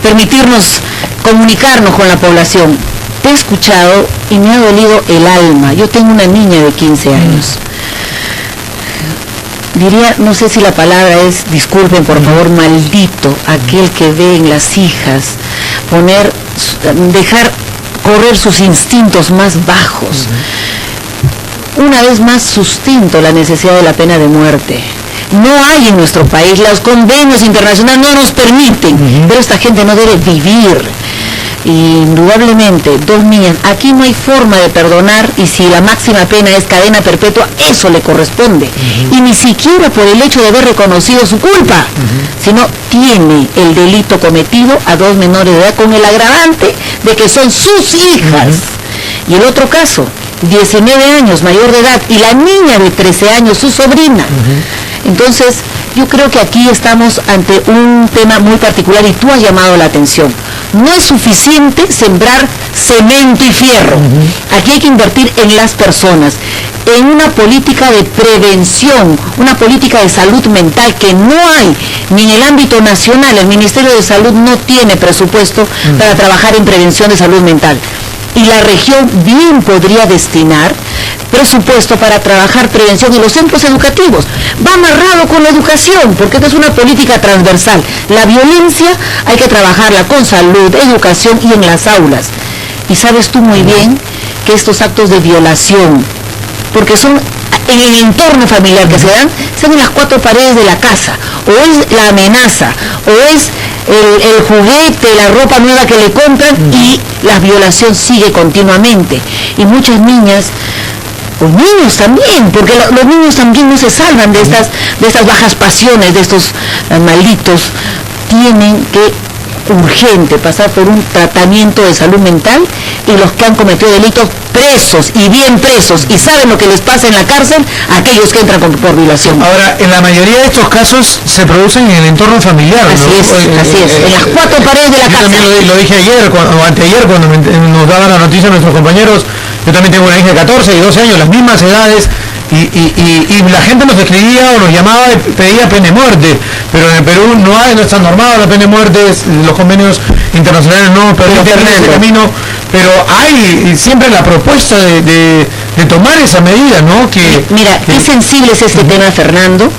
permitirnos comunicarnos con la población. Te he escuchado y me ha dolido el alma. Yo tengo una niña de 15 años. Diría, no sé si la palabra es, disculpen por favor, maldito aquel que ve en las hijas dejar correr sus instintos más bajos. Una vez más sustento la necesidad de la pena de muerte. No hay en nuestro país, los convenios internacionales no nos permiten, pero esta gente no debe vivir. Indudablemente, 2 niñas, aquí no hay forma de perdonar, y si la máxima pena es cadena perpetua, eso le corresponde. Y ni siquiera por el hecho de haber reconocido su culpa, sino tiene el delito cometido a 2 menores de edad con el agravante de que son sus hijas. Y el otro caso, 19 años, mayor de edad, y la niña de 13 años, su sobrina. Entonces, yo creo que aquí estamos ante un tema muy particular y tú has llamado la atención. No es suficiente sembrar cemento y fierro. Aquí hay que invertir en las personas, en una política de prevención, una política de salud mental que no hay ni en el ámbito nacional. El Ministerio de Salud no tiene presupuesto para trabajar en prevención de salud mental. Y la región bien podría destinar presupuesto para trabajar prevención en los centros educativos. Va amarrado con la educación, porque esta es una política transversal. La violencia hay que trabajarla con salud, educación y en las aulas. Y sabes tú muy bien que estos actos de violación, porque son en el entorno familiar que se dan en las 4 paredes de la casa, o es la amenaza, o es el juguete, la ropa nueva que le compran, y la violación sigue continuamente. Y muchas niñas, o niños también, porque los niños también no se salvan de estas bajas pasiones, de estos malditos, tienen que urgente pasar por un tratamiento de salud mental, y los que han cometido delitos presos, y bien presos, y saben lo que les pasa en la cárcel, aquellos que entran por violación. Ahora, en la mayoría de estos casos se producen en el entorno familiar, así ¿no? Así es, en las 4 paredes de la casa. Yo también lo dije ayer, o anteayer, cuando nos daban la noticia nuestros compañeros. Yo también tengo una hija de 14 y 12 años, las mismas edades, y la gente nos escribía o nos llamaba y pedía pena de muerte, pero en el Perú no está normado la pena de muerte, los convenios internacionales no permiten ese camino, pero hay siempre la propuesta de tomar esa medida, ¿no? Mira, qué sensible es este tema, Fernando.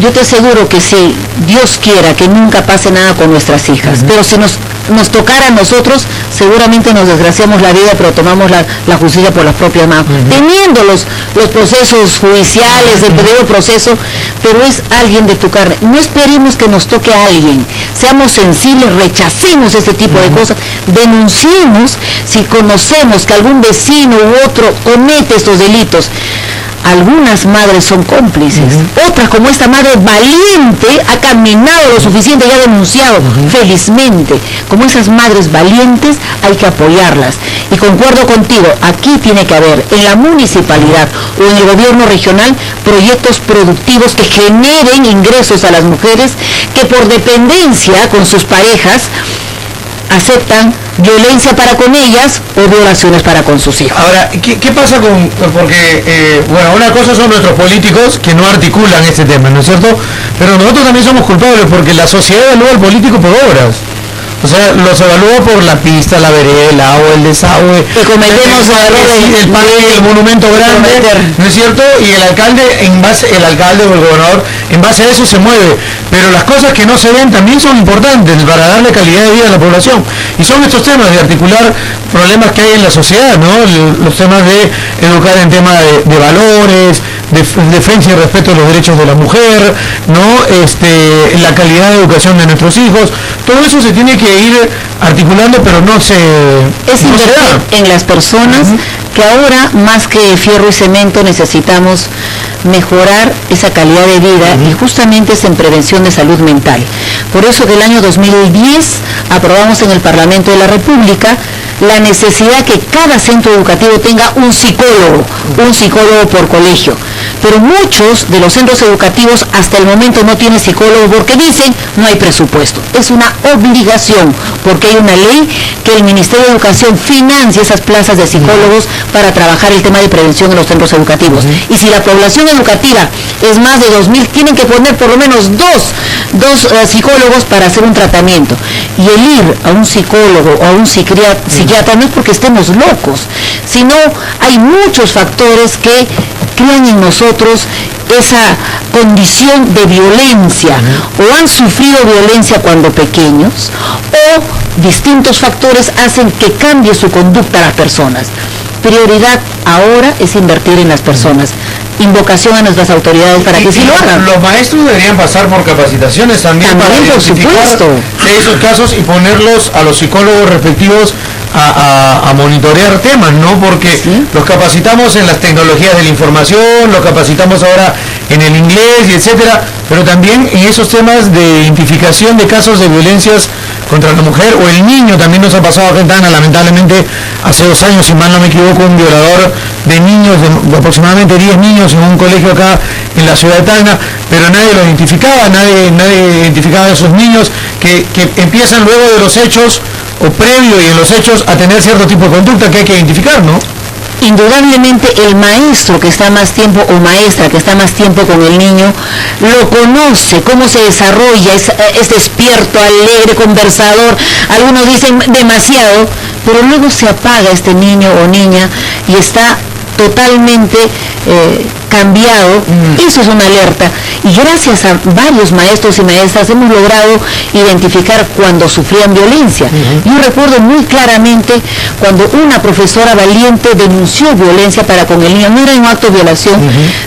Yo te aseguro que si Dios quiera que nunca pase nada con nuestras hijas, pero si nos tocara a nosotros, seguramente nos desgraciamos la vida, pero tomamos la justicia por las propias manos, teniendo los procesos judiciales, el debido proceso, pero es alguien de tu carne. No esperemos que nos toque a alguien, seamos sensibles, rechacemos este tipo de cosas, denunciemos si conocemos que algún vecino u otro comete estos delitos. Algunas madres son cómplices, otras, como esta madre valiente, ha caminado lo suficiente y ha denunciado, felizmente. Como esas madres valientes hay que apoyarlas. Y concuerdo contigo, aquí tiene que haber en la municipalidad o en el gobierno regional proyectos productivos que generen ingresos a las mujeres que por dependencia con sus parejas aceptan violencia para con ellas o violaciones para con sus hijos. Ahora, ¿qué pasa porque, bueno, una cosa son nuestros políticos que no articulan este tema, ¿no es cierto? Pero nosotros también somos culpables porque la sociedad evalúa al político por obras. O sea, los evalúa por la pista, la vereda, el agua, el desagüe. Y cometemos el parque, el monumento grande, ¿no es cierto? Y el alcalde o el gobernador, en base a eso se mueve. Pero las cosas que no se ven también son importantes para darle calidad de vida a la población. Y son estos temas de articular problemas que hay en la sociedad, ¿no? Los temas de educar en temas de valores, defensa y respeto de los derechos de la mujer, ¿no? La calidad de educación de nuestros hijos. Todo eso se tiene que ir articulando, pero no se da en las personas, que ahora más que fierro y cemento necesitamos mejorar esa calidad de vida, y justamente es en prevención de salud mental. Por eso que el año 2010 aprobamos en el Parlamento de la República la necesidad que cada centro educativo tenga un psicólogo por colegio. pero muchos de los centros educativos hasta el momento no tienen psicólogo porque dicen no hay presupuesto. Es una obligación, porque hay una ley que el Ministerio de Educación financia esas plazas de psicólogos para trabajar el tema de prevención en los centros educativos. Y si la población educativa es más de 2.000, tienen que poner por lo menos dos psicólogos para hacer un tratamiento. Y el ir a un psicólogo o a un psiquiatra no es porque estemos locos, sino hay muchos factores que crean en nosotros esa condición de violencia, o han sufrido violencia cuando pequeños, o distintos factores hacen que cambie su conducta a las personas. Prioridad ahora es invertir en las personas. Invocación a nuestras autoridades para que sí lo hagan. Los maestros deberían pasar por capacitaciones también para identificar esos casos y ponerlos a los psicólogos respectivos a monitorear temas, ¿no? Porque los capacitamos en las tecnologías de la información, los capacitamos ahora en el inglés y etcétera, pero también en esos temas de identificación de casos de violencias contra la mujer o el niño. También nos ha pasado acá en Tacna, lamentablemente, hace 2 años, si mal no me equivoco, un violador de niños, de aproximadamente 10 niños en un colegio acá en la ciudad de Tacna, pero nadie lo identificaba, nadie identificaba a esos niños que empiezan luego de los hechos o previo y en los hechos a tener cierto tipo de conducta que hay que identificar, ¿no? Indudablemente el maestro que está más tiempo o maestra que está más tiempo con el niño lo conoce, cómo se desarrolla, es despierto, alegre, conversador, algunos dicen demasiado, pero luego se apaga este niño o niña y está totalmente cambiado. Eso es una alerta, y gracias a varios maestros y maestras hemos logrado identificar cuando sufrían violencia. Yo recuerdo muy claramente cuando una profesora valiente denunció violencia para con el niño. No era un acto de violación,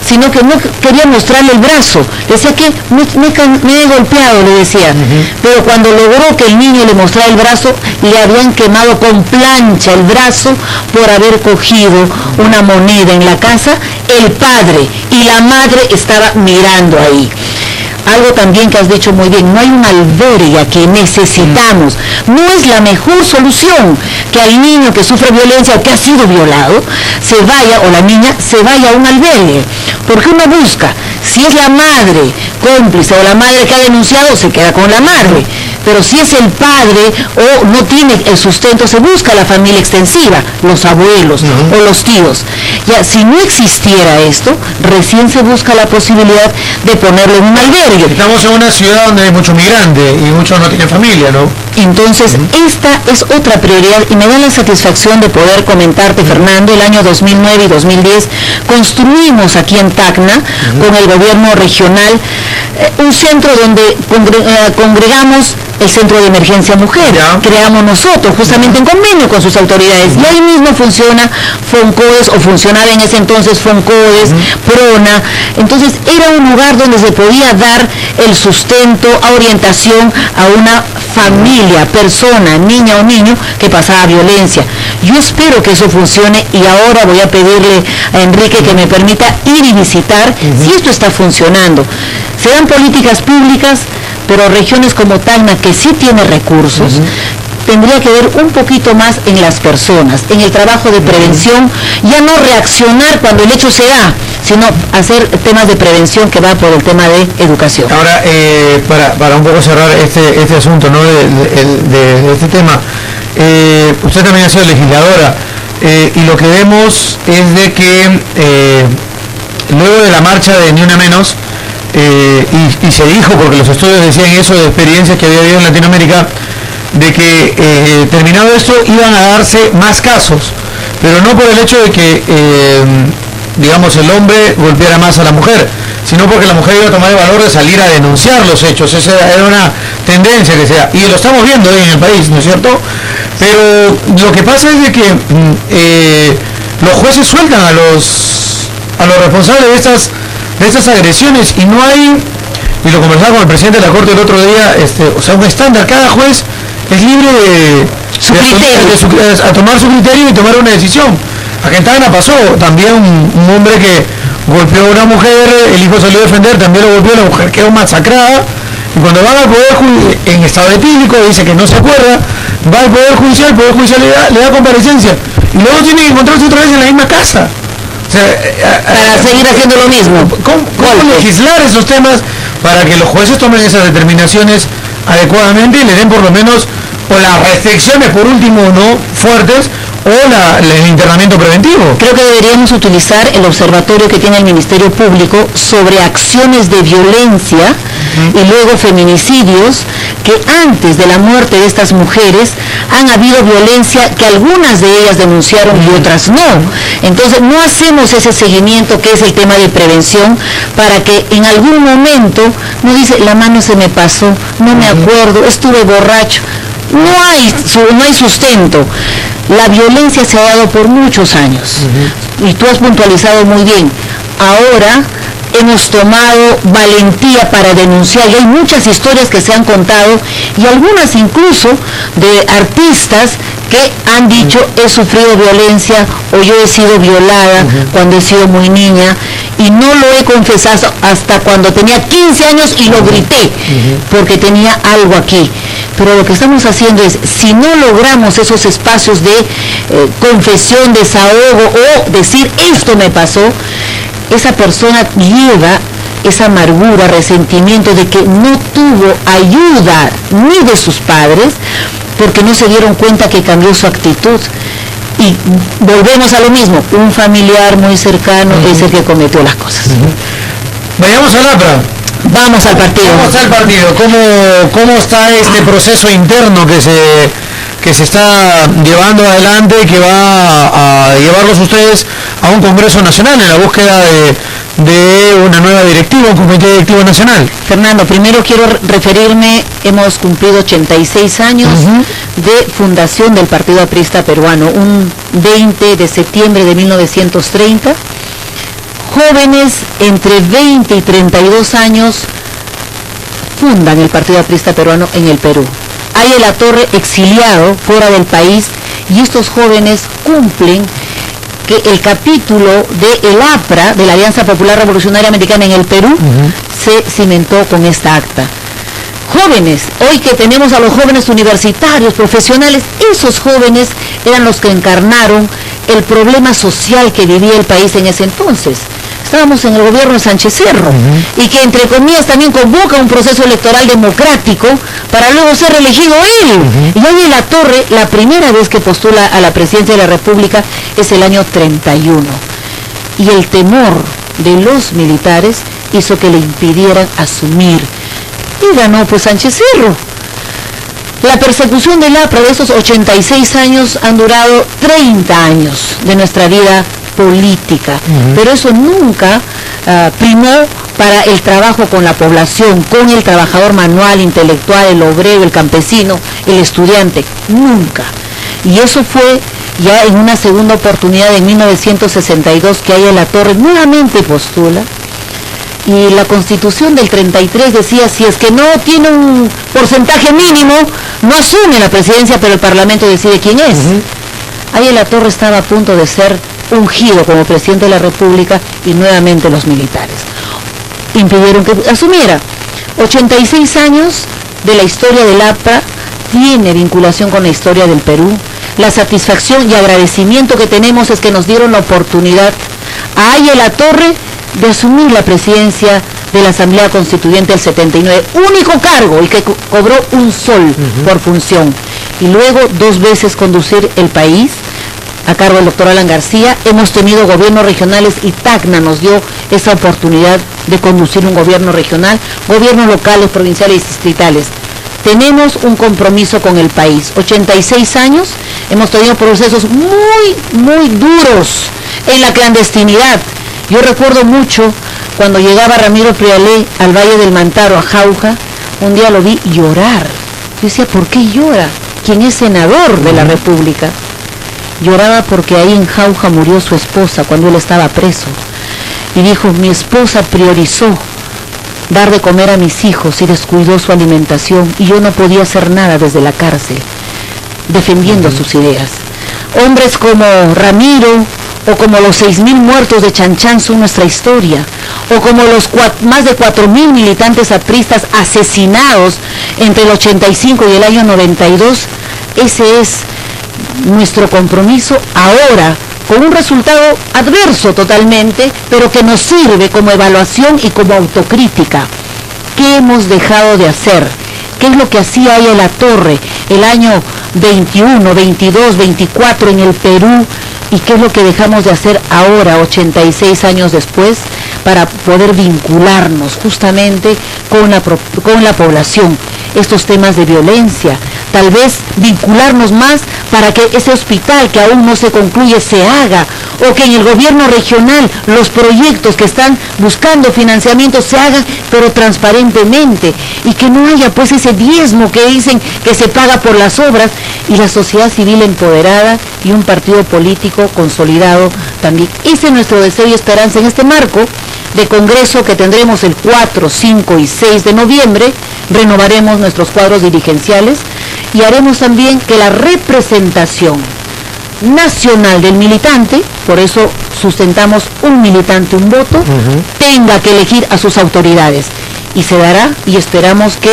sino que no quería mostrarle el brazo, decía que me he golpeado, le decía, pero cuando logró que el niño le mostrara el brazo, le habían quemado con plancha el brazo por haber cogido una moneda en la casa. El padre y la madre estaban mirando ahí. Algo también que has dicho muy bien, no hay una albergue que necesitamos. No es la mejor solución que al niño que sufre violencia o que ha sido violado se vaya, o la niña se vaya a un albergue, porque uno busca, si es la madre cómplice o la madre que ha denunciado, se queda con la madre, pero si es el padre o no tiene el sustento, se busca la familia extensiva, los abuelos o los tíos. Ya, si no existiera esto, recién se busca la posibilidad de ponerlo en un albergue. Estamos en una ciudad donde hay mucho migrante y muchos no tienen familia, ¿no? Entonces, esta es otra prioridad, y me da la satisfacción de poder comentarte, Fernando. El año 2009 y 2010 construimos aquí en Tacna, con el gobierno regional, un centro donde congregamos el Centro de Emergencia Mujer. Creamos nosotros, justamente en convenio con sus autoridades, y ahí mismo funciona FONCODES, o funcionaba en ese entonces FONCODES, PRONA. Entonces era un lugar donde se podía dar el sustento, orientación a una familia, persona, niña o niño que pasaba violencia. Yo espero que eso funcione, y ahora voy a pedirle a Enrique que me permita ir y visitar si esto está funcionando. Se dan políticas públicas, pero regiones como Tacna, que sí tiene recursos, tendría que ver un poquito más en las personas, en el trabajo de prevención, ya no reaccionar cuando el hecho se da, sino hacer temas de prevención que va por el tema de educación. Ahora, para un poco cerrar este asunto, ¿no?, de este tema, usted también ha sido legisladora, y lo que vemos es de que luego de la marcha de Ni Una Menos, y se dijo, porque los estudios decían eso, de experiencias que había habido en Latinoamérica, de que terminado esto iban a darse más casos, pero no por el hecho de que digamos el hombre golpeara más a la mujer, sino porque la mujer iba a tomar el valor de salir a denunciar los hechos. Esa era una tendencia que se da, y lo estamos viendo hoy en el país, ¿no es cierto? Pero lo que pasa es de que los jueces sueltan a los responsables de estas agresiones, y no hay, y lo conversaba con el presidente de la Corte el otro día, o sea, un estándar. Cada juez es libre de tomar su criterio y tomar una decisión. Acá en Tacna pasó también un hombre que golpeó a una mujer, el hijo salió a defender, también lo golpeó, la mujer quedó masacrada, y cuando van al Poder Judicial, en estado etílico, dice que no se acuerda, va al Poder Judicial, el Poder Judicial le da comparecencia, y luego tiene que encontrarse otra vez en la misma casa. O O sea, para seguir haciendo lo mismo. ¿Cómo legislar esos temas para que los jueces tomen esas determinaciones adecuadamente y le den por lo menos, o las restricciones por último no fuertes, o el internamiento preventivo? Creo que deberíamos utilizar el observatorio que tiene el Ministerio Público sobre acciones de violencia y luego feminicidios, que antes de la muerte de estas mujeres han habido violencia que algunas de ellas denunciaron y otras no. Entonces no hacemos ese seguimiento que es el tema de prevención, para que en algún momento no dice, la mano se me pasó, no me acuerdo, estuve borracho. No hay sustento. La violencia se ha dado por muchos años y tú has puntualizado muy bien. Ahora hemos tomado valentía para denunciar y hay muchas historias que se han contado y algunas incluso de artistas que han dicho, he sufrido violencia o yo he sido violada cuando he sido muy niña y no lo he confesado hasta cuando tenía 15 años y lo grité porque tenía algo aquí. Pero lo que estamos haciendo es, si no logramos esos espacios de confesión, desahogo o decir esto me pasó, esa persona lleva esa amargura, resentimiento de que no tuvo ayuda ni de sus padres porque no se dieron cuenta que cambió su actitud. Y volvemos a lo mismo, un familiar muy cercano es el que cometió las cosas. Vayamos a Lapra. Vamos al partido. Vamos al partido. ¿Cómo está este proceso interno que se está llevando adelante, que va a llevarlos ustedes a un Congreso Nacional en la búsqueda de una nueva directiva, un comité directivo nacional? Fernando, primero quiero referirme, hemos cumplido 86 años de fundación del Partido Aprista Peruano, un 20 de septiembre de 1930. Jóvenes entre 20 y 32 años fundan el Partido Aprista Peruano en el Perú. Hay La Torre exiliado fuera del país y estos jóvenes cumplen que el capítulo de el APRA, de la Alianza Popular Revolucionaria Americana en el Perú, se cimentó con esta acta. Jóvenes, hoy que tenemos a los jóvenes universitarios, profesionales, esos jóvenes eran los que encarnaron el problema social que vivía el país en ese entonces. Estábamos en el gobierno de Sánchez Cerro y que entre comillas también convoca un proceso electoral democrático para luego ser reelegido él. Y hoy en La Torre, la primera vez que postula a la presidencia de la República es el año 31. Y el temor de los militares hizo que le impidieran asumir. Y ganó pues Sánchez Cerro. La persecución del APRA de esos 86 años han durado 30 años de nuestra vida política, pero eso nunca primó para el trabajo con la población, con el trabajador manual, intelectual, el obrero, el campesino, el estudiante, nunca. Y eso fue ya en una segunda oportunidad en 1962 que ahí La Torre nuevamente postula. Y la Constitución del 33 decía, si es que no tiene un porcentaje mínimo, no asume la presidencia, pero el Parlamento decide quién es. Ahí La Torre estaba a punto de ser ungido como presidente de la República y nuevamente los militares impidieron que asumiera. 86 años de la historia del APRA tiene vinculación con la historia del Perú. La satisfacción y agradecimiento que tenemos es que nos dieron la oportunidad a La Torre de asumir la presidencia de la Asamblea Constituyente del 79, único cargo y que cobró un sol por función, y luego 2 veces conducir el país a cargo del doctor Alan García. Hemos tenido gobiernos regionales y Tacna nos dio esa oportunidad de conducir un gobierno regional, gobiernos locales, provinciales y distritales. Tenemos un compromiso con el país. 86 años, hemos tenido procesos muy duros en la clandestinidad. Yo recuerdo mucho cuando llegaba Ramiro Prialé al Valle del Mantaro, a Jauja, un día lo vi llorar. Yo decía, ¿por qué llora? ¿Quién es senador de la República? Lloraba porque ahí en Jauja murió su esposa cuando él estaba preso. Y dijo, mi esposa priorizó dar de comer a mis hijos y descuidó su alimentación y yo no podía hacer nada desde la cárcel, defendiendo sus ideas. Hombres como Ramiro, o como los 6.000 muertos de Chanchán son nuestra historia, o como los más de 4.000 militantes apristas asesinados entre el 85 y el año 92, ese es nuestro compromiso ahora con un resultado adverso totalmente, pero que nos sirve como evaluación y como autocrítica. ¿Qué hemos dejado de hacer? ¿Qué es lo que hacía ahí en la Torre el año 21, 22, 24 en el Perú? ¿Y qué es lo que dejamos de hacer ahora, 86 años después, para poder vincularnos justamente con la población? Estos temas de violencia, tal vez vincularnos más para que ese hospital que aún no se concluye se haga, o que en el gobierno regional los proyectos que están buscando financiamiento se hagan, pero transparentemente, y que no haya pues ese diezmo que dicen que se paga por las obras, y la sociedad civil empoderada y un partido político consolidado también. Ese es nuestro deseo y esperanza en este marco de congreso que tendremos el 4, 5 y 6 de noviembre. Renovaremos nuestros cuadros dirigenciales y haremos también que la representación nacional del militante, por eso sustentamos un militante, un voto, tenga que elegir a sus autoridades. Y se dará, y esperamos que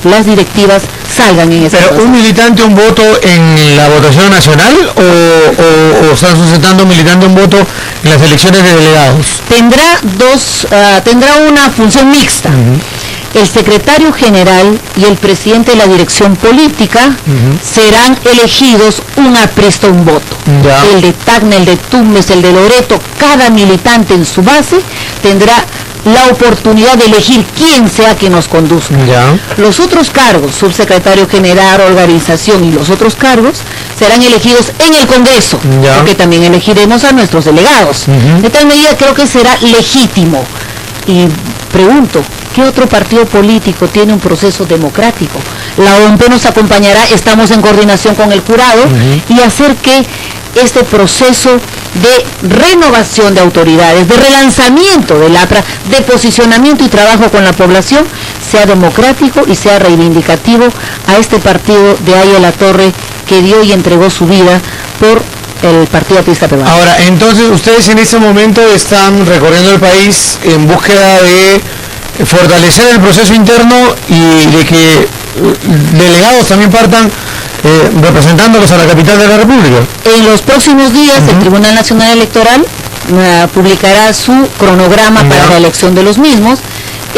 las directivas salgan en ese proceso. ¿Pero un militante, un voto en la votación nacional o están sustentando un militante, un voto en las elecciones de delegados? Tendrá una función mixta. El secretario general y el presidente de la dirección política serán elegidos un aprista, un voto. El de Tacna, el de Tumbes, el de Loreto, cada militante en su base tendrá la oportunidad de elegir quién sea que nos conduzca. Los otros cargos, subsecretario general, organización y los otros cargos, serán elegidos en el Congreso, porque también elegiremos a nuestros delegados. De tal medida creo que será legítimo. Y pregunto, ¿qué otro partido político tiene un proceso democrático? La OMP nos acompañará, estamos en coordinación con el jurado, y hacer que este proceso de renovación de autoridades, de relanzamiento del APRA, de posicionamiento y trabajo con la población, sea democrático y sea reivindicativo a este partido de ahí a la Torre que dio y entregó su vida por el Partido Aprista Peruano. Ahora, entonces ustedes en este momento están recorriendo el país en búsqueda de fortalecer el proceso interno y de que delegados también partan representándolos a la capital de la República. En los próximos días el Tribunal Nacional Electoral publicará su cronograma para la elección de los mismos.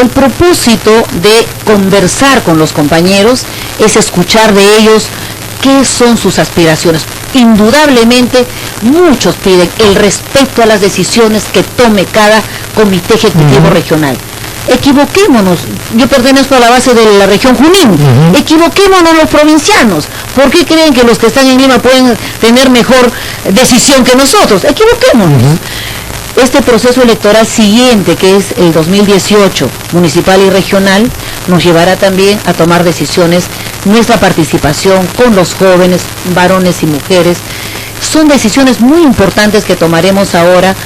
El propósito de conversar con los compañeros es escuchar de ellos qué son sus aspiraciones. Indudablemente muchos piden el respeto a las decisiones que tome cada comité ejecutivo regional. Equivoquémonos, yo pertenezco a la base de la región Junín, equivoquémonos los provincianos. ¿Por qué creen que los que están en Lima pueden tener mejor decisión que nosotros? Equivoquémonos. Este proceso electoral siguiente, que es el 2018, municipal y regional, nos llevará también a tomar decisiones. Nuestra participación con los jóvenes, varones y mujeres, son decisiones muy importantes que tomaremos ahora.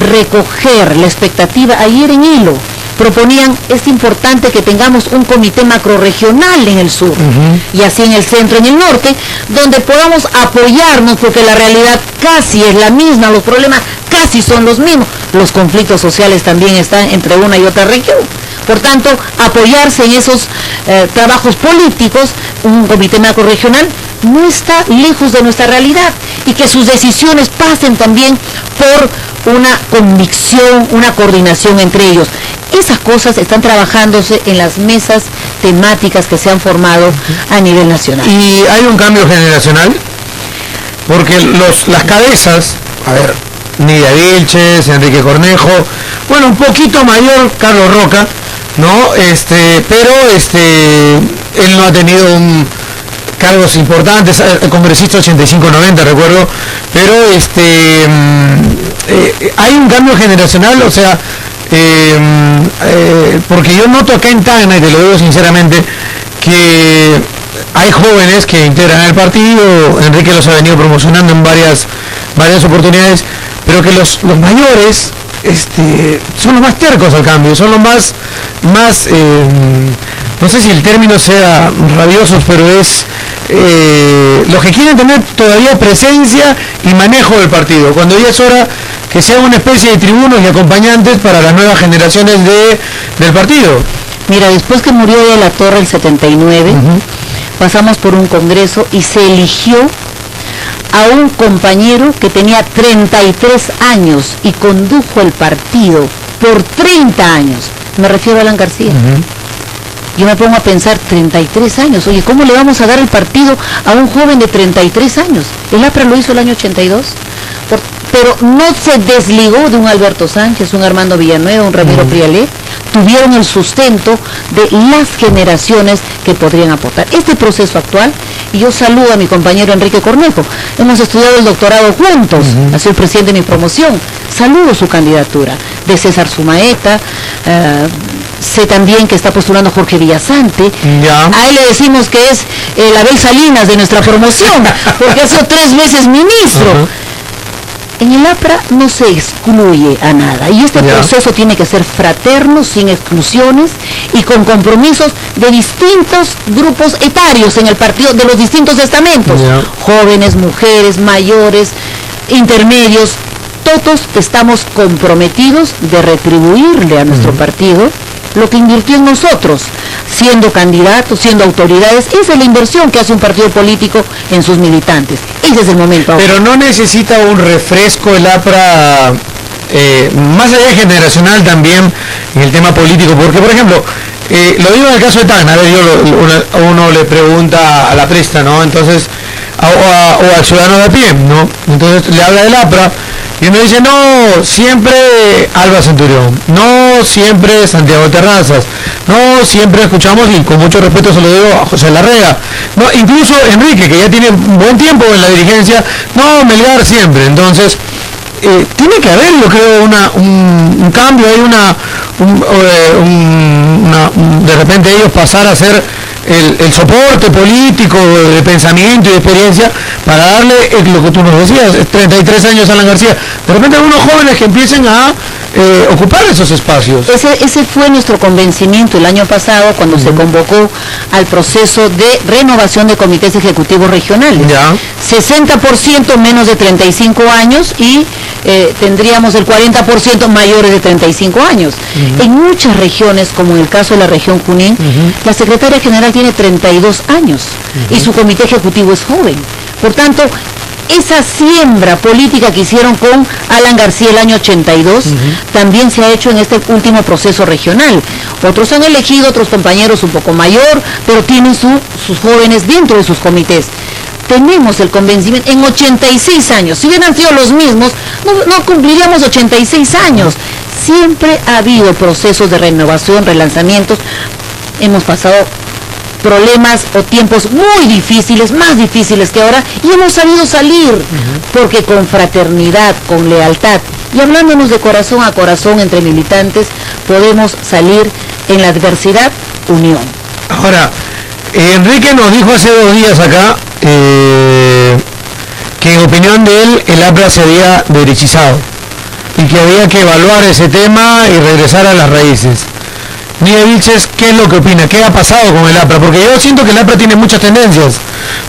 Recoger la expectativa. Ayer en Hilo proponían, es importante que tengamos un comité macrorregional en el sur, y así en el centro, en el norte, donde podamos apoyarnos, porque la realidad casi es la misma, los problemas casi son los mismos, los conflictos sociales también están entre una y otra región. Por tanto, apoyarse en esos trabajos políticos, un comité macrorregional no está lejos de nuestra realidad, y que sus decisiones pasen también por una convicción, una coordinación entre ellos. Esas cosas están trabajándose en las mesas temáticas que se han formado a nivel nacional. ¿Y hay un cambio generacional? Porque las cabezas, a ver, Nidia Vilches, Enrique Cornejo, bueno, un poquito mayor Carlos Roca, ¿no? Pero él no ha tenido cargos importantes, el congresista 85-90 recuerdo, pero hay un cambio generacional, o sea, porque yo noto acá en Tacna, y te lo digo sinceramente, que hay jóvenes que integran el partido. Enrique los ha venido promocionando en varias oportunidades, pero que los mayores son los más tercos al cambio, son los más no sé si el término sea rabiosos, pero es los que quieren tener todavía presencia y manejo del partido, cuando ya es hora que sea una especie de tribunos y acompañantes para las nuevas generaciones del partido. Mira, después que murió de la Torre el 79, pasamos por un congreso y se eligió a un compañero que tenía 33 años y condujo el partido por 30 años. Me refiero a Alan García. Yo me pongo a pensar, 33 años, oye, ¿cómo le vamos a dar el partido a un joven de 33 años? El APRA lo hizo el año 82, pero no se desligó de un Alberto Sánchez, un Armando Villanueva, un Ramiro Prialet. Tuvieron el sustento de las generaciones que podrían aportar. Este proceso actual, y yo saludo a mi compañero Enrique Cornejo, hemos estudiado el doctorado juntos, ha sido el presidente de mi promoción, saludo su candidatura, de César Sumaeta, sé también que está postulando Jorge Villasante, a él le decimos que es el Abel Salinas de nuestra promoción, porque ha sido 3 veces ministro. En el APRA no se excluye a nada y este proceso tiene que ser fraterno, sin exclusiones y con compromisos de distintos grupos etarios en el partido, de los distintos estamentos, jóvenes, mujeres, mayores, intermedios, todos estamos comprometidos de retribuirle a nuestro partido lo que invirtió en nosotros, siendo candidatos, siendo autoridades. Esa es la inversión que hace un partido político en sus militantes. Ese es el momento ahora. Pero no necesita un refresco el APRA, más allá de generacional también, en el tema político, porque por ejemplo, lo digo en el caso de Tacna, uno le pregunta a la presta, ¿no? Entonces, o al ciudadano de a pie, ¿no? Entonces le habla del APRA, y uno dice, no, siempre Alba Centurión, no siempre Santiago Terrazas, no siempre escuchamos, y con mucho respeto se lo digo a José Larrea, no, incluso Enrique, que ya tiene buen tiempo en la dirigencia, no, Melgar siempre. Entonces, tiene que haber, yo creo, un cambio, hay de repente ellos pasar a ser el soporte político de pensamiento y de experiencia para darle lo que tú nos decías, 33 años Alan García, de repente algunos jóvenes que empiecen a ocupar esos espacios. Ese fue nuestro convencimiento el año pasado cuando se convocó al proceso de renovación de comités ejecutivos regionales. 60% menos de 35 años y tendríamos el 40% mayores de 35 años. En muchas regiones, como en el caso de la región Junín, la secretaria general tiene 32 años y su comité ejecutivo es joven. Por tanto, esa siembra política que hicieron con Alan García el año 82 también se ha hecho en este último proceso regional. Otros han elegido otros compañeros un poco mayor, pero tienen sus jóvenes dentro de sus comités. Tenemos el convencimiento, en 86 años, si hubieran sido los mismos, no cumpliríamos 86 años. Siempre ha habido procesos de renovación, relanzamientos. Hemos pasado problemas o tiempos muy difíciles, más difíciles que ahora, y hemos sabido salir, porque con fraternidad, con lealtad, y hablándonos de corazón a corazón entre militantes, podemos salir en la adversidad, unión. Ahora, Enrique nos dijo hace 2 días acá, que en opinión de él, el APRA se había derechizado, y que había que evaluar ese tema y regresar a las raíces. Nidia Vilches, ¿qué es lo que opina? ¿Qué ha pasado con el APRA? Porque yo siento que el APRA tiene muchas tendencias,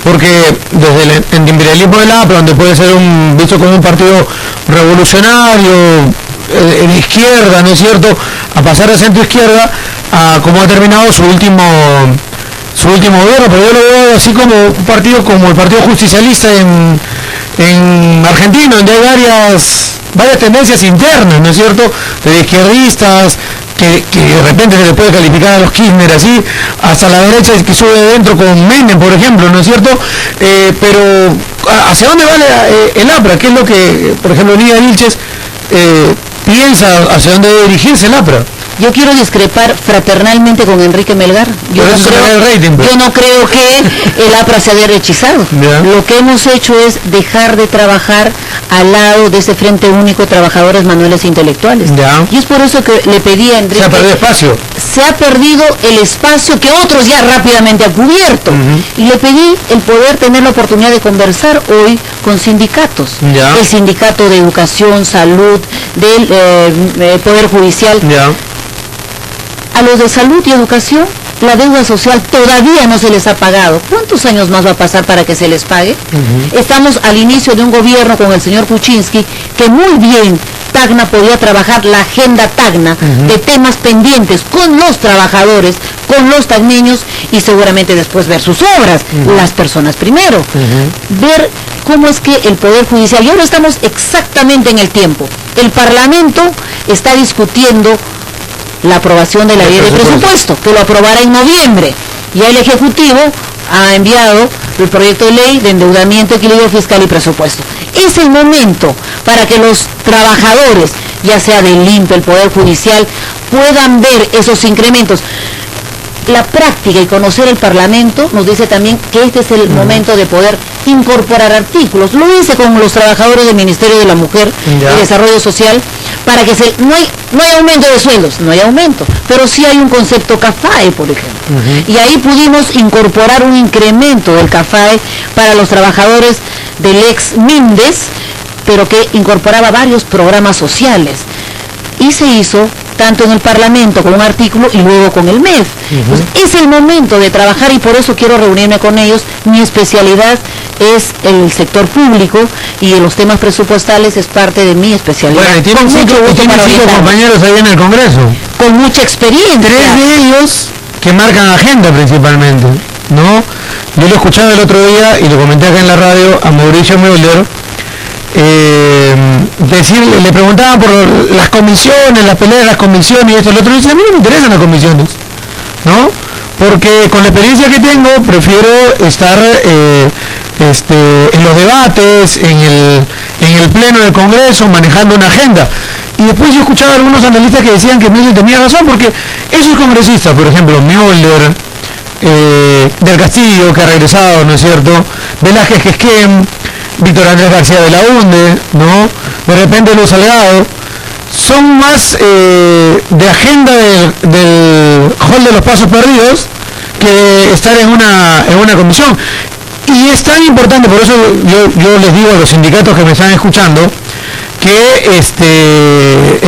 porque desde el imperialismo del APRA, donde puede ser visto como un partido revolucionario, de izquierda, ¿no es cierto?, a pasar de centro izquierda, a cómo ha terminado su último gobierno, pero yo lo veo así como un partido como el Partido Justicialista en Argentina, donde hay varias tendencias internas, ¿no es cierto?, de izquierdistas, que de repente se le puede calificar a los Kirchner así, hasta la derecha que sube dentro con Menem, por ejemplo, ¿no es cierto? Pero ¿hacia dónde va el APRA? ¿Qué es lo que, por ejemplo, Nidia Vilches piensa hacia dónde debe dirigirse el APRA? Yo quiero discrepar fraternalmente con Enrique Melgar. Yo no creo que el APRA se haya derechizado. Lo que hemos hecho es dejar de trabajar al lado de ese Frente Único Trabajadores Manuales e Intelectuales. Y es por eso que le pedí a Enrique... Se ha perdido espacio. Se ha perdido el espacio que otros ya rápidamente han cubierto. Y le pedí el poder tener la oportunidad de conversar hoy con sindicatos. El Sindicato de Educación, Salud, del Poder Judicial. A los de salud y educación, la deuda social todavía no se les ha pagado. ¿Cuántos años más va a pasar para que se les pague? Estamos al inicio de un gobierno con el señor Kuczynski, que muy bien Tacna podía trabajar la agenda Tacna de temas pendientes con los trabajadores, con los tacneños, y seguramente después ver sus obras, las personas primero. Ver cómo es que el Poder Judicial, y ahora estamos exactamente en el tiempo, el Parlamento está discutiendo la aprobación de la ley de presupuesto, que lo aprobará en noviembre, y el Ejecutivo ha enviado el proyecto de ley de endeudamiento, equilibrio fiscal y presupuesto. Es el momento para que los trabajadores, ya sea del INPE, el Poder Judicial, puedan ver esos incrementos. La práctica y conocer el Parlamento nos dice también que este es el momento de poder incorporar artículos. Lo hice con los trabajadores del Ministerio de la Mujer y Desarrollo Social, para que no hay aumento de sueldos, no hay aumento, pero sí hay un concepto CAFAE, por ejemplo. Y ahí pudimos incorporar un incremento del CAFAE para los trabajadores del ex MINDES, pero que incorporaba varios programas sociales. Y se hizo tanto en el Parlamento con un artículo y luego con el MEF. Pues es el momento de trabajar y por eso quiero reunirme con ellos. Mi especialidad es el sector público y los temas presupuestales es parte de mi especialidad. Bueno, y tienen cinco compañeros ahí en el Congreso. Con mucha experiencia. 3 de ellos que marcan agenda principalmente, ¿no? Yo lo escuchaba el otro día y lo comenté acá en la radio a Mauricio Müller. Le preguntaban por las comisiones, las peleas de las comisiones y esto, el otro dice, a mí no me interesan las comisiones, ¿no? Porque con la experiencia que tengo prefiero estar en los debates, en el pleno del Congreso, manejando una agenda. Y después yo escuchaba a algunos analistas que decían que Müller tenía razón, porque esos congresistas, por ejemplo, Müller, del Castillo, que ha regresado, ¿no es cierto?, Velázquez Quesquén, Víctor Andrés García de la UNDE, ¿no?, de repente Luis Salgado, son más de agenda del hall de los pasos perdidos que estar en una comisión. Y es tan importante, por eso yo les digo a los sindicatos que me están escuchando, que es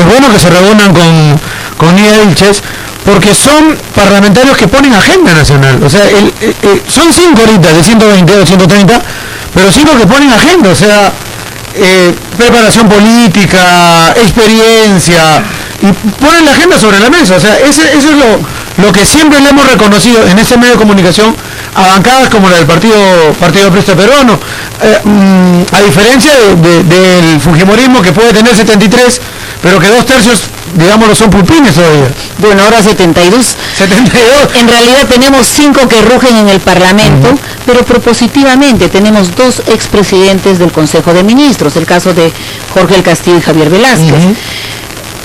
bueno que se reúnan con Nidia Vilches, porque son parlamentarios que ponen agenda nacional. O sea, son 5 ahorita, de 120 o 130, pero 5 que ponen agenda, o sea, preparación política, experiencia, y ponen la agenda sobre la mesa. O sea, eso es lo que siempre le hemos reconocido en ese medio de comunicación a bancadas como la del Partido Aprista Peruano, a diferencia del fujimorismo, que puede tener 73, pero que 2/3, digámoslo, son pulpines todavía. Bueno, ahora 72. En realidad tenemos 5 que rugen en el Parlamento, pero propositivamente tenemos 2 expresidentes del Consejo de Ministros, el caso de Jorge el Castillo y Javier Velázquez.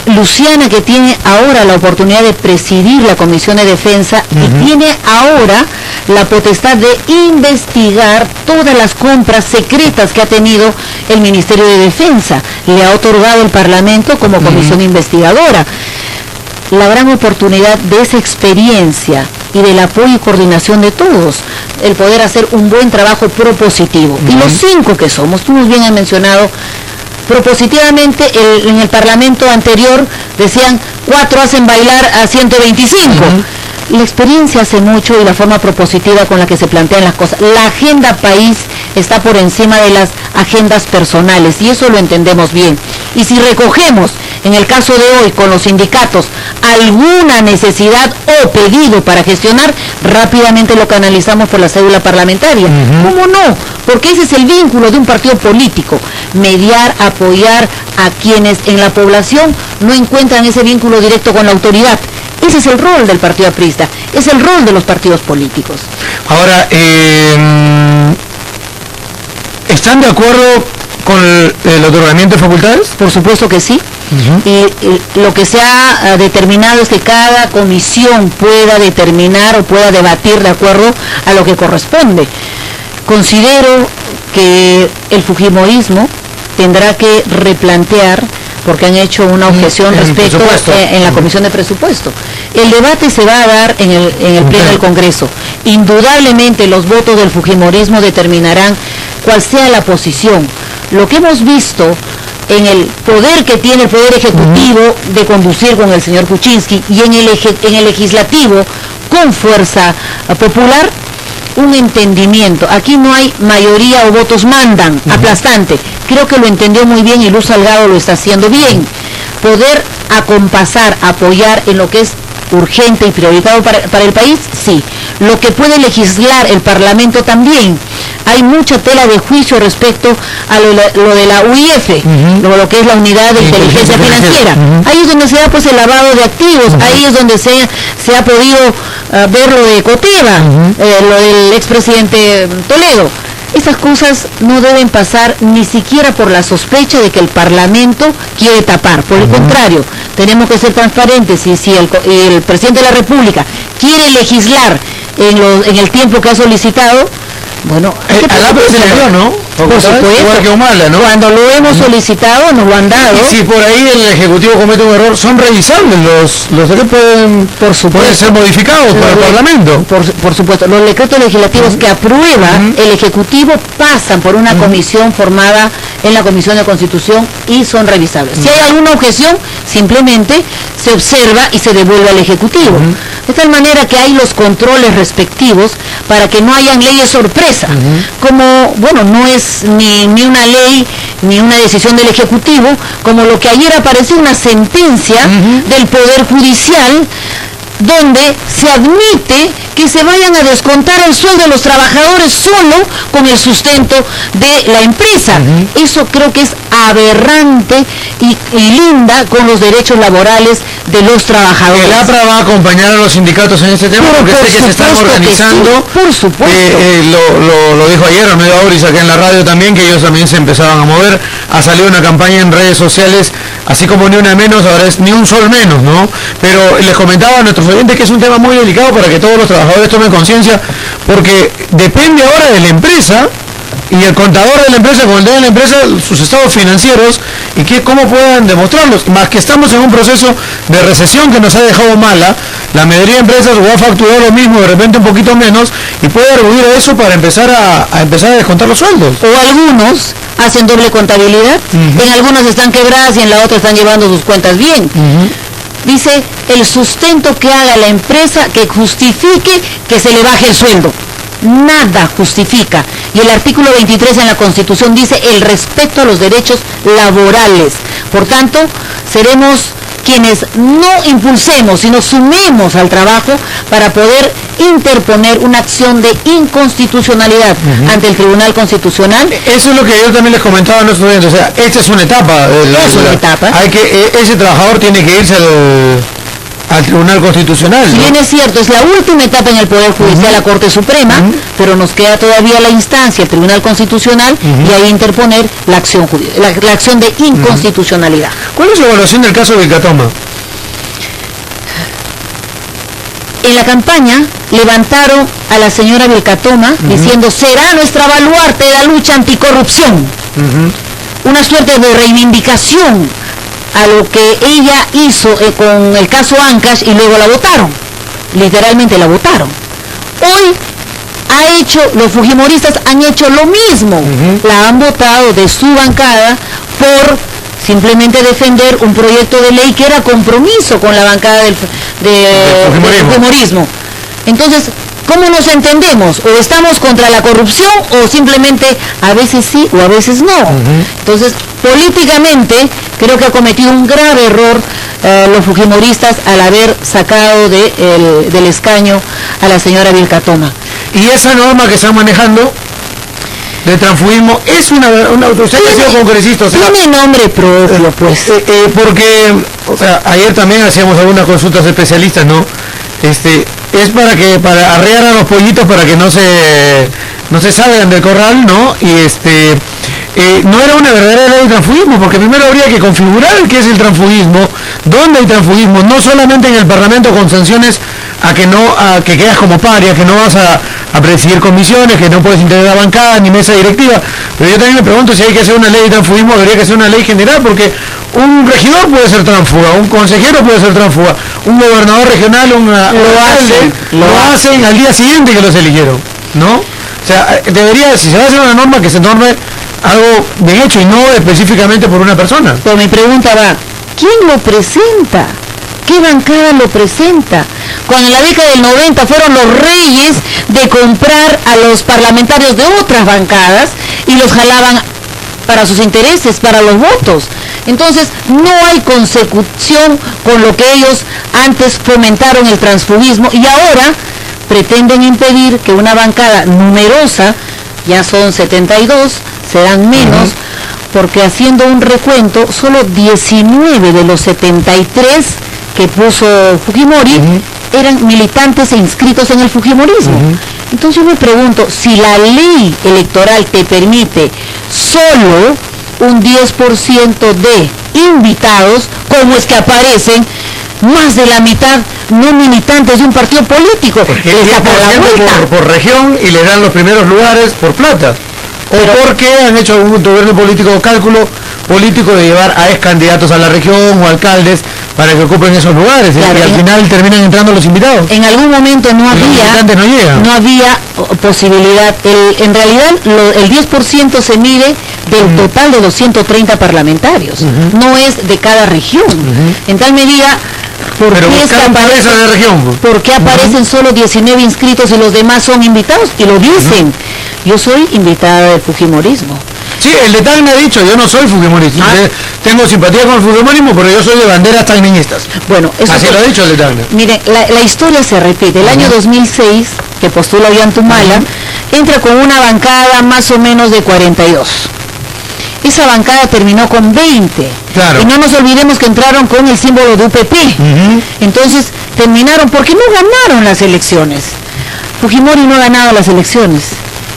Luciana, que tiene ahora la oportunidad de presidir la Comisión de Defensa y tiene ahora la potestad de investigar todas las compras secretas que ha tenido el Ministerio de Defensa. Le ha otorgado el Parlamento como comisión investigadora. La gran oportunidad de esa experiencia y del apoyo y coordinación de todos, el poder hacer un buen trabajo propositivo. Y los 5 que somos, tú muy bien has mencionado, propositivamente en el Parlamento anterior decían 4 hacen bailar a 125. La experiencia hace mucho y la forma propositiva con la que se plantean las cosas. La agenda país está por encima de las agendas personales y eso lo entendemos bien. Y si recogemos, en el caso de hoy, con los sindicatos, alguna necesidad o pedido para gestionar, rápidamente lo canalizamos por la cédula parlamentaria. ¿Cómo no? Porque ese es el vínculo de un partido político, mediar, apoyar a quienes en la población no encuentran ese vínculo directo con la autoridad. Ese es el rol del Partido Aprista, es el rol de los partidos políticos. Ahora, ¿están de acuerdo con el otorgamiento de facultades? Por supuesto que sí. Y lo que se ha determinado es que cada comisión pueda determinar o pueda debatir de acuerdo a lo que corresponde. Considero que el fujimorismo tendrá que replantear, porque han hecho una objeción respecto en la Comisión de Presupuesto. El debate se va a dar en el Pleno del Congreso. Indudablemente los votos del fujimorismo determinarán cuál sea la posición. Lo que hemos visto en el poder que tiene el Poder Ejecutivo de conducir con el señor Kuczynski y en el Legislativo con fuerza popular, un entendimiento. Aquí no hay mayoría o votos mandan, aplastante. Creo que lo entendió muy bien y Luz Salgado lo está haciendo bien. Poder acompasar, apoyar en lo que es urgente y prioritario para el país, sí. Lo que puede legislar el Parlamento también. hay mucha tela de juicio respecto a lo de la UIF, lo que es la Unidad de Inteligencia Financiera. Ahí es donde se da pues el lavado de activos, ahí es donde se ha podido ver lo de Coteva, lo del expresidente Toledo. Esas cosas no deben pasar ni siquiera por la sospecha de que el Parlamento quiere tapar. Por el contrario, tenemos que ser transparentes, y si el presidente de la República quiere legislar en el tiempo que ha solicitado, bueno, se le dio, ¿no? Por supuesto. Que Humala, ¿no? Cuando lo hemos solicitado, nos lo han dado. Y si por ahí el Ejecutivo comete un error, son revisables, los decretos pueden ser modificados por el Parlamento. Por supuesto, los decretos legislativos que aprueba el Ejecutivo pasan por una comisión formada en la Comisión de Constitución y son revisables. Si hay alguna objeción, simplemente se observa y se devuelve al Ejecutivo. De tal manera que hay los controles respectivos para que no hayan leyes sorpresa, como, bueno, no es ni una ley ni una decisión del Ejecutivo, como lo que ayer apareció una sentencia del Poder Judicial donde se admite que se vayan a descontar el sueldo de los trabajadores solo con el sustento de la empresa. Eso creo que es aberrante y linda con los derechos laborales de los trabajadores. El APRA va a acompañar a los sindicatos en este tema, porque sé que se están organizando. Sí, por supuesto. Lo dijo ayer Almeida Auris acá en la radio también, que ellos también se empezaban a mover. Ha salido una campaña en redes sociales, así como ni una menos, ahora es ni un sol menos, ¿no? Pero les comentaba a nuestros oyentes que es un tema muy delicado para que todos los trabajadores tomen conciencia, porque depende ahora de la empresa y el contador de la empresa, con el de la empresa, sus estados financieros y cómo puedan demostrarlos. Más que estamos en un proceso de recesión que nos ha dejado mala, la mayoría de empresas o ha facturado lo mismo, de repente un poquito menos, y puede recurrir a eso para empezar a descontar los sueldos. O algunos hacen doble contabilidad, en algunas están quebradas y en la otra están llevando sus cuentas bien. Dice, el sustento que haga la empresa que justifique que se le baje el sueldo. Nada justifica. Y el artículo 23 en la Constitución dice el respeto a los derechos laborales. Por tanto, seremos quienes no impulsemos, sino sumemos al trabajo para poder interponer una acción de inconstitucionalidad ante el Tribunal Constitucional. Eso es lo que yo también les comentaba a nuestros estudiantes. O sea, esta es una etapa. Ese trabajador tiene que irse al Tribunal Constitucional. Si bien es cierto, es la última etapa en el Poder Judicial, la Corte Suprema, pero nos queda todavía la instancia, el Tribunal Constitucional, y ahí interponer la acción de inconstitucionalidad. ¿Cuál es la evaluación del caso de Vilcatoma? En la campaña levantaron a la señora Vilcatoma diciendo, será nuestra baluarte de la lucha anticorrupción. Una suerte de reivindicación a lo que ella hizo con el caso Ancash, y luego la votaron, literalmente la votaron. Hoy los fujimoristas han hecho lo mismo, la han votado de su bancada por simplemente defender un proyecto de ley que era compromiso con la bancada del fujimorismo. Entonces, ¿cómo nos entendemos? O estamos contra la corrupción o simplemente a veces sí o a veces no. Entonces, políticamente creo que ha cometido un grave error los fujimoristas al haber sacado del escaño a la señora Vilcatoma. Y esa norma que están manejando de transfugismo es una usted ha sido congresista, o sea, tiene nombre propio, pues. Porque, o sea, ayer también hacíamos algunas consultas especialistas, ¿no? Es para arrear a los pollitos para que no se salgan del corral, ¿no? Y no era una verdadera ley de transfugismo, porque primero habría que configurar qué es el transfugismo, dónde hay transfugismo, no solamente en el Parlamento con sanciones a que quedas como paria, que no vas a presidir comisiones, que no puedes integrar bancada ni mesa directiva. Pero yo también me pregunto si hay que hacer una ley de transfugismo, debería que ser una ley general, porque un regidor puede ser tránsfuga, un consejero puede ser tránsfuga, un gobernador regional, lo hacen al día siguiente que los eligieron, ¿no? O sea, si se va a hacer una norma, que se norme algo bien hecho y no específicamente por una persona. Pero mi pregunta va, ¿quién lo presenta? ¿Qué bancada lo presenta? Cuando en la década del 90 fueron los reyes de comprar a los parlamentarios de otras bancadas y los jalaban para sus intereses, para los votos. Entonces, no hay consecución con lo que ellos antes fomentaron el transfugismo y ahora pretenden impedir que una bancada numerosa ya son 72, serán menos, porque haciendo un recuento, solo 19 de los 73 que puso Fujimori eran militantes e inscritos en el fujimorismo. Entonces yo me pregunto, si la ley electoral te permite solo un 10% de invitados, ¿cómo es que aparecen más de la mitad no militantes de un partido político? Porque el 10% por región y le dan los primeros lugares por plata. Pero porque han hecho un gobierno político, cálculo político de llevar a ex candidatos a la región o alcaldes para que ocupen esos lugares, claro, y al final terminan entrando los invitados. En algún momento no había posibilidad. En realidad el 10% se mide del total de los 130 parlamentarios, no es de cada región. En tal medida, ¿por qué aparecen solo 19 inscritos y los demás son invitados? Y lo dicen. Yo soy invitada del fujimorismo. Sí, el de Tacna ha dicho, yo no soy fujimorista. Tengo simpatía con el fujimorismo, pero yo soy de banderas tacniñistas. Bueno, eso así lo ha dicho el de Tacna. Miren, la historia se repite. El año 2006, que postula Ollantumala, entra con una bancada más o menos de 42. Esa bancada terminó con 20. Claro. Y no nos olvidemos que entraron con el símbolo de UPP. Entonces, terminaron porque no ganaron las elecciones. Fujimori no ha ganado las elecciones.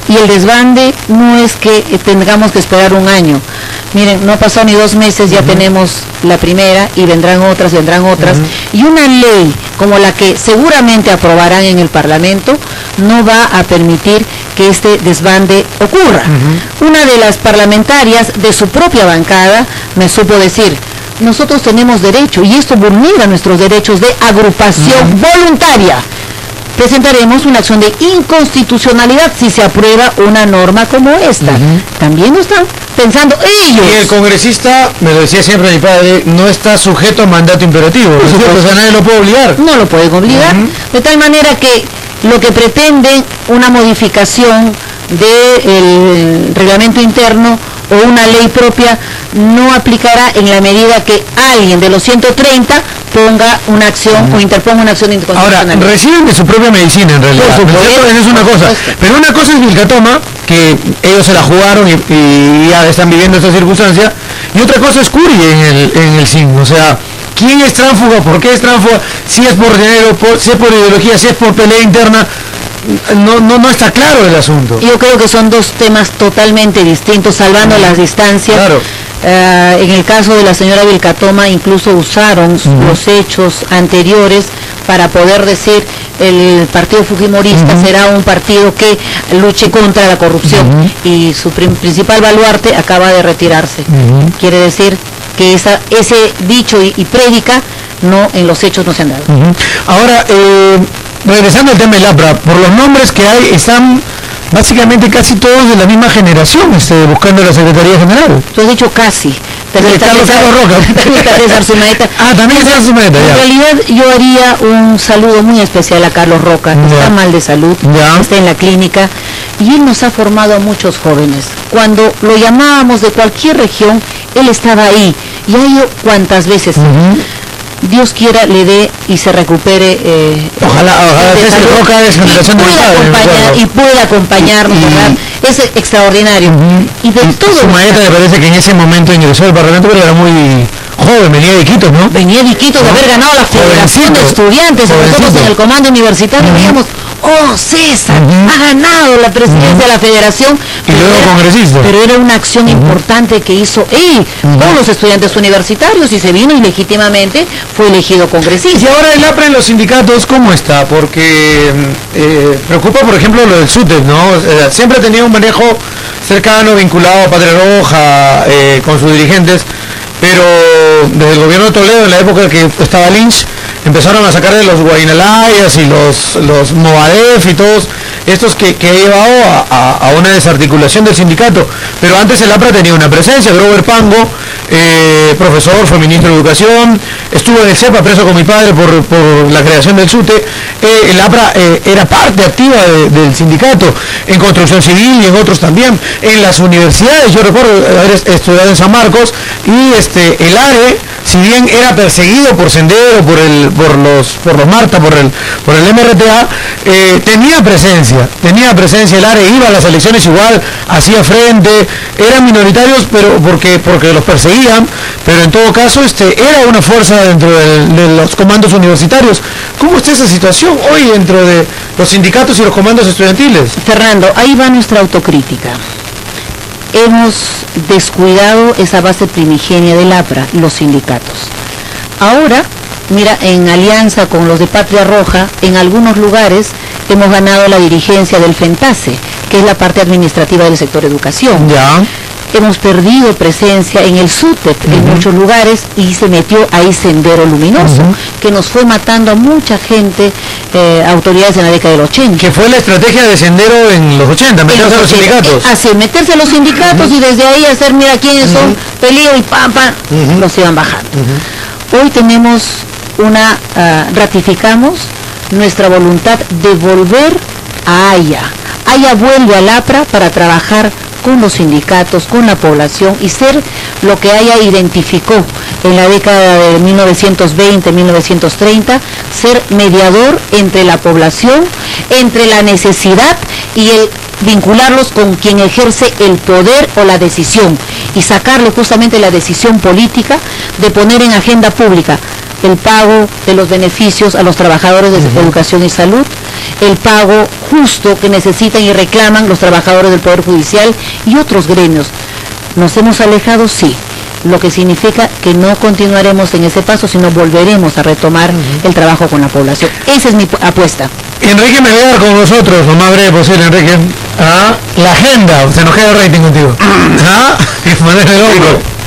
Y el desbande no es que tengamos que esperar un año. Miren, no ha pasado ni 2 meses, ya tenemos la primera y vendrán otras. Y una ley como la que seguramente aprobarán en el Parlamento no va a permitir que este desbande ocurra. Una de las parlamentarias de su propia bancada me supo decir, nosotros tenemos derecho, y esto vulnera nuestros derechos de agrupación voluntaria. Presentaremos una acción de inconstitucionalidad si se aprueba una norma como esta. También lo están pensando ellos. Y el congresista, me lo decía siempre mi padre, no está sujeto a mandato imperativo. O sea, nadie lo puede obligar. No lo pueden obligar. De tal manera que lo que pretenden una modificación del reglamento interno o una ley propia no aplicará en la medida que alguien de los 130 ponga una acción o interponga una acción de inconstitucionalidad. Ahora, reciben de su propia medicina en realidad. Eso es una cosa. Pero una cosa es Vilcatoma, que ellos se la jugaron y ya están viviendo esta circunstancia, y otra cosa es Curi en el CIN. O sea, ¿quién es tránfuga? ¿Por qué es tránfuga? Si es por dinero, si es por ideología, si es por pelea interna. No está claro el asunto. Yo creo que son dos temas totalmente distintos, salvando las distancias. Claro. En el caso de la señora Vilcatoma, incluso usaron los hechos anteriores para poder decir el partido fujimorista será un partido que luche contra la corrupción, y su principal baluarte acaba de retirarse. Quiere decir que ese dicho y prédica en los hechos no se han dado. Ahora, regresando al tema del APRA, por los nombres que hay, están básicamente casi todos de la misma generación buscando la Secretaría General. Tú has dicho casi. Carlos Roca. César Sumaeta. También César Sumaeta. En realidad yo haría un saludo muy especial a Carlos Roca, que está mal de salud, está en la clínica, y él nos ha formado a muchos jóvenes. Cuando lo llamábamos de cualquier región, él estaba ahí, y ha ido cuantas veces. Dios quiera le dé y se recupere. Ojalá César Roca es generación de y pueda acompañarnos, ¿verdad? Es extraordinario. Y de todo. Sumaeta me parece que en ese momento ingresó al Parlamento, pero era muy joven, venía de Iquitos, ¿no? Venía de Iquitos de haber ganado la Federación de Estudiantes, y nosotros en el comando universitario veíamos, César ha ganado la presidencia de la Federación. Y luego congresista. Pero era una acción importante que hizo él, todos los estudiantes universitarios, y se vino y legítimamente fue elegido congresista. Y ahora el APRA en los sindicatos, ¿cómo está? Porque preocupa, por ejemplo, lo del SUTEP, ¿no? Siempre ha tenido un manejo cercano, vinculado a Patria Roja, con sus dirigentes, pero desde el gobierno de Toledo, en la época que estaba Lynch, empezaron a sacar de los Guainalayas y los Movadef y todos estos que ha llevado a una desarticulación del sindicato. Pero antes el APRA tenía una presencia. Grover Pango, profesor, fue ministro de Educación, estuvo en el CEPA preso con mi padre por la creación del SUTE. El APRA era parte activa del sindicato, en construcción civil y en otros también. En las universidades, yo recuerdo haber estudiado en San Marcos, y el ARE, si bien era perseguido por Sendero, por los Marta, por el MRTA, tenía presencia. tenía presencia el ARE, iba a las elecciones igual, hacía frente, eran minoritarios pero porque los perseguían, pero en todo caso era una fuerza dentro de los comandos universitarios. ¿Cómo está esa situación hoy dentro de los sindicatos y los comandos estudiantiles? Fernando, ahí va nuestra autocrítica. Hemos descuidado esa base primigenia del APRA, los sindicatos. Ahora, mira, en alianza con los de Patria Roja, en algunos lugares hemos ganado la dirigencia del FENTASE, que es la parte administrativa del sector educación. Ya. Hemos perdido presencia en el SUTEP en muchos lugares y se metió ahí Sendero Luminoso, que nos fue matando a mucha gente, autoridades en la década del 80. Que fue la estrategia de Sendero en los 80, meterse a los sindicatos. Así, meterse a los sindicatos y desde ahí hacer, mira quiénes son, peligro y pam, los iban bajando. Hoy tenemos ratificamos nuestra voluntad de volver a Haya. Haya vuelve al APRA para trabajar con los sindicatos, con la población y ser lo que Haya identificó en la década de 1920-1930, ser mediador entre la población, entre la necesidad y el vincularlos con quien ejerce el poder o la decisión y sacarle justamente la decisión política de poner en agenda pública el pago de los beneficios a los trabajadores de educación y salud, el pago justo que necesitan y reclaman los trabajadores del Poder Judicial y otros gremios. ¿Nos hemos alejado? Sí. Lo que significa que no continuaremos en ese paso, sino volveremos a retomar el trabajo con la población. Esa es mi apuesta. Enrique me va a dar con nosotros, lo más breve posible, Enrique. La agenda, se nos queda el rating contigo.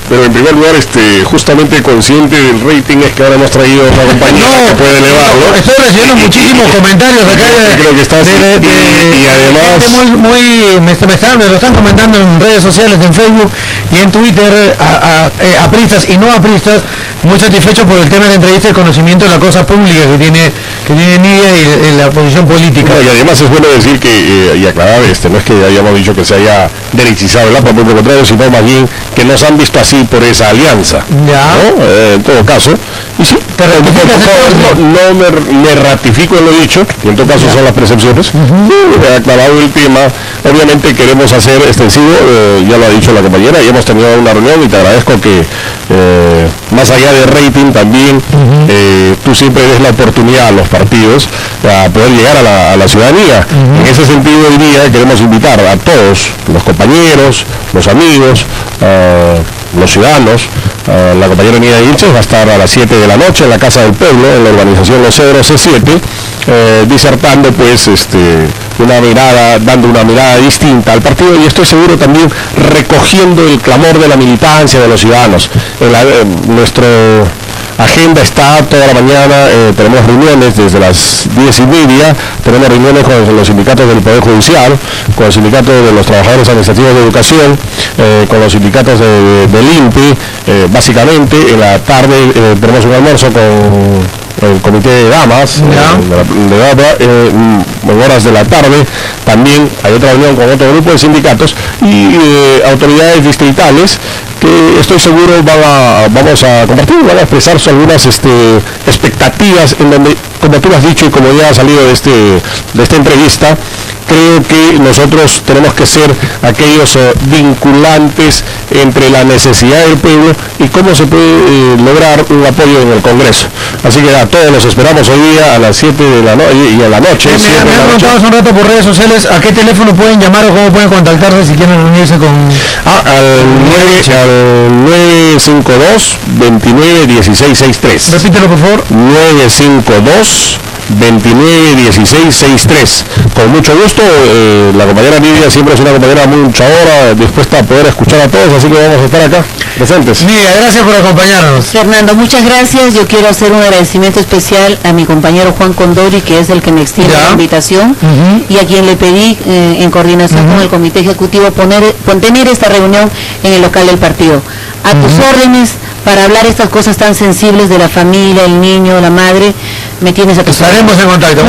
Pero en primer lugar, justamente consciente del rating es que ahora hemos traído una compañía que puede elevarlo. Estoy recibiendo muchísimos comentarios acá creo que está y además me lo están comentando en redes sociales, en Facebook y en Twitter, apristas y no apristas, muy satisfechos por el tema de la entrevista y el conocimiento de la cosa pública que tiene Nidia y la posición política. No, y además es bueno decir que, y aclarar, no es que hayamos dicho que se haya derechizado el APRA, por lo contrario, sino más bien que nos han visto así por esa alianza, ¿no? En todo caso, y sí, me ratifico en lo dicho, y en todo caso son las percepciones. Aclarado el tema, obviamente queremos hacer extensivo, ya lo ha dicho la compañera, y hemos tenido una reunión y te agradezco que más allá de rating también tú siempre des la oportunidad a los partidos a poder llegar a la ciudadanía. En ese sentido hoy día queremos invitar a todos los compañeros, los amigos, los ciudadanos. La compañera Nidia Vilches va a estar a las 7 de la noche en la Casa del Pueblo, en la urbanización Los Cedros C7, disertando pues dando una mirada distinta al partido, y estoy seguro también recogiendo el clamor de la militancia de los ciudadanos. Nuestra agenda está toda la mañana, tenemos reuniones desde las 10:30, tenemos reuniones con los sindicatos del Poder Judicial, con el sindicato de los trabajadores administrativos de educación, con los sindicatos del INPI, básicamente en la tarde tenemos un almuerzo con el comité de damas en horas de la tarde. También hay otra reunión con otro grupo de sindicatos y autoridades distritales que estoy seguro vamos a compartir, van a expresar algunas expectativas en donde, como tú has dicho y como ya ha salido de esta entrevista, creo que nosotros tenemos que ser aquellos vinculantes entre la necesidad del pueblo y cómo se puede lograr un apoyo en el Congreso. Así que a todos los esperamos hoy día a las 7 de la noche y a la noche. Me han preguntado hace un rato por redes sociales a qué teléfono pueden llamar o cómo pueden contactarse si quieren reunirse con... al 952-291663. Repítelo por favor. 952-291663. Con mucho gusto, la compañera Nidia siempre es una compañera muy luchadora, dispuesta a poder escuchar a todos, así que vamos a estar acá presentes. Nidia, gracias por acompañarnos. Fernando, muchas gracias. Yo quiero hacer un agradecimiento especial a mi compañero Juan Condori, que es el que me extiende la invitación, y a quien le pedí, en coordinación con el Comité Ejecutivo, tener esta reunión en el local del partido. A tus órdenes para hablar estas cosas tan sensibles de la familia, el niño, la madre, me tienes a tus órdenes. Estaremos en contacto.